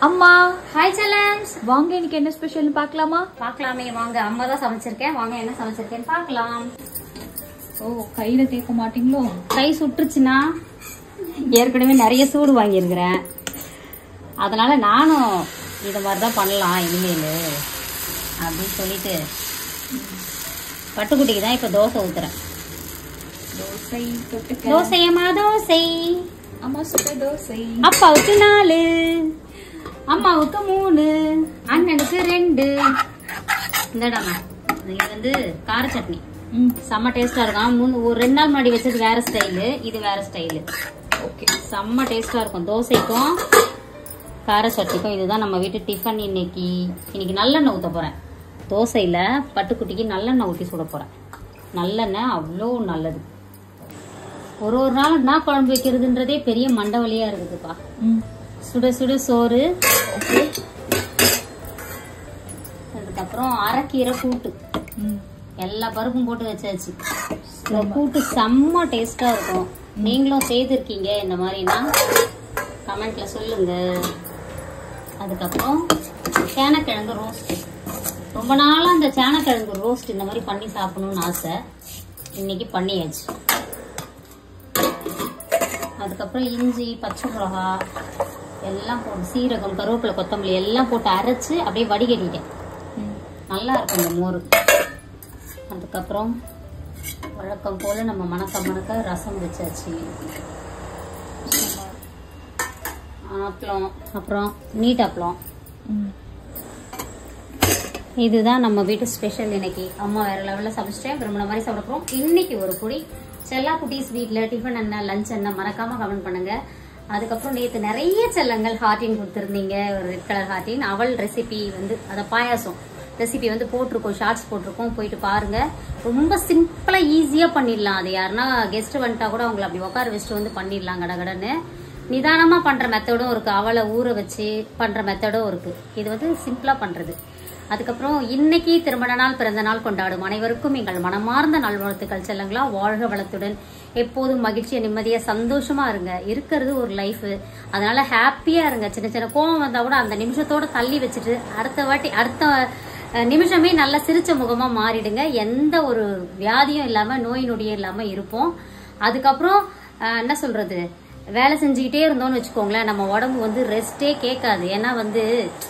அம்மா ஹாய் செல்லம்ஸ், வாங்க இன்னைக்கு என்ன ஸ்பெஷல்னு பார்க்கலாமா? பார்க்கலாமே வாங்க. அம்மா தான் சமைச்சிருக்கேன், வாங்க என்ன சமைச்சிருக்கேன்னு பார்க்கலாம். ஓ, கையில தேய்க்க மாட்டீங்களோ? கை சுட்டுருச்சுன்னா ஏற்கனவே நிறைய சூடு வாங்கியிருக்கிறேன், அதனால நானும் இது மாதிரி தான் பண்ணலாம் இனிமேல் அப்படின்னு சொல்லிட்டு பட்டுக்குட்டிக்கு தான் இப்போ தோசை ஊத்துறேன். தோசை தொட்டுக்க. தோசையம்மா தோசை. அம்மா சுட்ட தோசை. அப்பாவுக்கு 4, அம்மாவுக்கு 3, அண்ணனுக்கு 2. இந்தடாமா இது வந்து கார சட்னி செம்ம டேஸ்டா இருக்கும். ஒரு 2 நாள் முன்னாடி வச்சது வேற ஸ்டைலு, இது வேற ஸ்டைலு. ஓகே, செம்ம டேஸ்டா இருக்கும். தோசைக்கும் கார சட்னிக்கும் இதுதான் நம்ம வீட்டு டிஃபன். இன்னைக்கு நல்லெண்ணெய் ஊற்ற போறேன். தோசையில பட்டுக்குட்டிக்கு நல்லெண்ணெய் ஊற்றி சுட போறேன். நல்லெண்ணெய் அவ்வளோ நல்லது. ஒரு நாள் என்ன குழம்பு வைக்கிறதுன்றதே பெரிய மண்டவலியா இருக்குதுப்பா. சுட சுட சோறு, அதுக்கப்புறம் அரைக்கீரை கூட்டு, எல்லா பருப்பும் போட்டு வச்சாச்சு. இந்த கூட்டு செம்ம டேஸ்டா இருக்கும். நீங்களும் செய்திருக்கீங்க இந்த மாதிரினா கமெண்ட்ல சொல்லுங்க. அதுக்கப்புறம் சேனக்கிழங்கு ரோஸ்ட். ரொம்ப நாளா அந்த சேனக்கிழங்கு ரோஸ்ட் இந்த மாதிரி பண்ணி சாப்பிடணும்னு ஆசை, இன்னைக்கு பண்ணியாச்சு. அதுக்கப்புறம் இஞ்சி, பச்சை மிளகா எல்லாம் போட்டு, சீரகம், கருவேப்பிலை, கொத்தமல்லி எல்லாம் போட்டு அரைச்சு அப்படியே வடிகட்டிட்டேன். நல்லா இருக்கும் இந்த மோர். அதுக்கப்புறம் வழக்கம் போல நம்ம மணக்க ரசம் வச்சாச்சு. அப்பளம், அப்புறம் நீட் அப்பளம். இதுதான் நம்ம வீட்டு ஸ்பெஷல் இன்னைக்கு. அம்மா வேற லெவல்ல சமைச்சிட்டேன், விரும்பின மாதிரி சாப்பிட போறோம். இன்னைக்கு ஒரு பொடி செல்லா குட்டீஸ் வீட்ல டிஃபன் என்ன, லஞ்ச் என்ன, மறக்காம கமெண்ட் பண்ணுங்க. அதுக்கப்புறம் நேற்று நிறைய செல்லங்கள் ஹார்டின் கொடுத்துருந்தீங்க, ஒரு ரெட் கலர் ஹார்டின். அவள் ரெசிபி வந்து அதை பாயாசம் ரெசிபி வந்து போட்டிருக்கோம், ஷார்ட்ஸ் போட்டிருக்கோம், போயிட்டு பாருங்க. ரொம்ப சிம்பிளா ஈஸியா பண்ணிடலாம். அது யாருன்னா கெஸ்ட் வந்துட்டா கூட அவங்களை அப்படி உட்கார வச்சுட்டு வந்து பண்ணிடலாம் கடகடன்னு. நிதானமா பண்ற மெத்தடும் இருக்கு, அவளை ஊற வச்சு பண்ற மெத்தடும் இருக்கு. இது வந்து சிம்பிளா பண்றது. அதுக்கப்புறம் இன்னைக்கு திருமண நாள், பிறந்த நாள் கொண்டாடும் அனைவருக்கும் எங்கள் மனமார்ந்த நல்வாழ்த்துக்கள் செல்லங்களா. வாழ்க வளத்துடன், எப்போதும் மகிழ்ச்சியா, நிம்மதியா, சந்தோஷமா இருங்க. இருக்கிறது ஒரு லைஃப், அதனால ஹாப்பியா இருங்க. சின்ன சின்ன கோவம் வந்தா கூட அந்த நிமிஷத்தோட தள்ளி வச்சுட்டு அடுத்த நிமிஷமே நல்ல சிரிச்ச முகமா மாறிடுங்க. எந்த ஒரு வியாதியும் இல்லாம, நோய் நொடியும் இல்லாம இருப்போம். அதுக்கப்புறம் என்ன சொல்றது, வேலை செஞ்சுக்கிட்டே இருந்தோம்னு வச்சுக்கோங்களேன், நம்ம உடம்பு வந்து ரெஸ்டே கேட்காது. ஏன்னா வந்து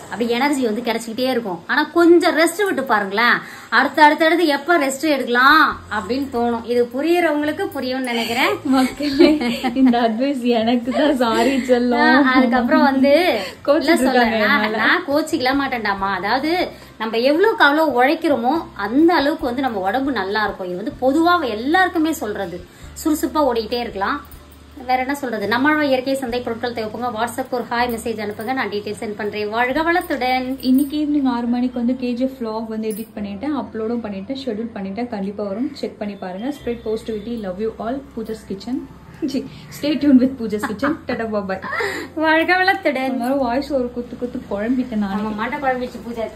அப்படி எனர்ஜி வந்து கிடைச்சிக்கிட்டே இருக்கும். ஆனா கொஞ்சம் ரெஸ்ட் விட்டு பாருங்களேன், அடுத்தடுத்து எப்ப ரெஸ்ட் எடுக்கலாம் அப்படின்னு தோணும். இது புரியறவங்களுக்கு புரியும்னு நினைக்கிறேன். மக்களே, இந்த அட்வைஸ் எனக்கு தான். சாரி செல்லம். அதுக்கப்புறம் வந்து நான் கோச்சிக்கல மாட்டேன்டாமா. அதாவது நம்ம எவ்வளவுக்கு அவ்வளவு உழைக்கிறோமோ அந்த அளவுக்கு வந்து நம்ம உடம்பு நல்லா இருக்கும். இது வந்து பொதுவா எல்லாருக்குமே சொல்றது. சுறுசுறுப்பா ஓடிக்கிட்டே இருக்கலாம். வேற என்ன சொல்றது, நம்மளோட இயற்கை சந்தை பொருட்கள் தேவைப்போங்க. வாட்ஸ்அப் ஒரு ஹாய் மெசேஜ் அனுப்புங்க, நான் டீடைல்ஸ் சென்ட் பண்றேன். வாழ்க வளத்துடன். இன்னைக்கு ஈவினிங் 6 மணிக்கு வந்து KGF vlog வந்து எடிட் பண்ணிட்டேன், அப்லோடும் பண்ணிட்டேன், ஷெட்யூல் பண்ணிட்டேன். கண்டிப்பா வரும், செக் பண்ணி பாருங்க. Spread positivity, love you all. Pooja's kitchen. Stay tuned with Pooja's kitchen. Tata bye. வாழ்க வளத்துடன். வாய்ஸ் ஒரு குத்து குழம்பிட்டேன் நான். மாட்ட குழம்பிச்சு பூஜா.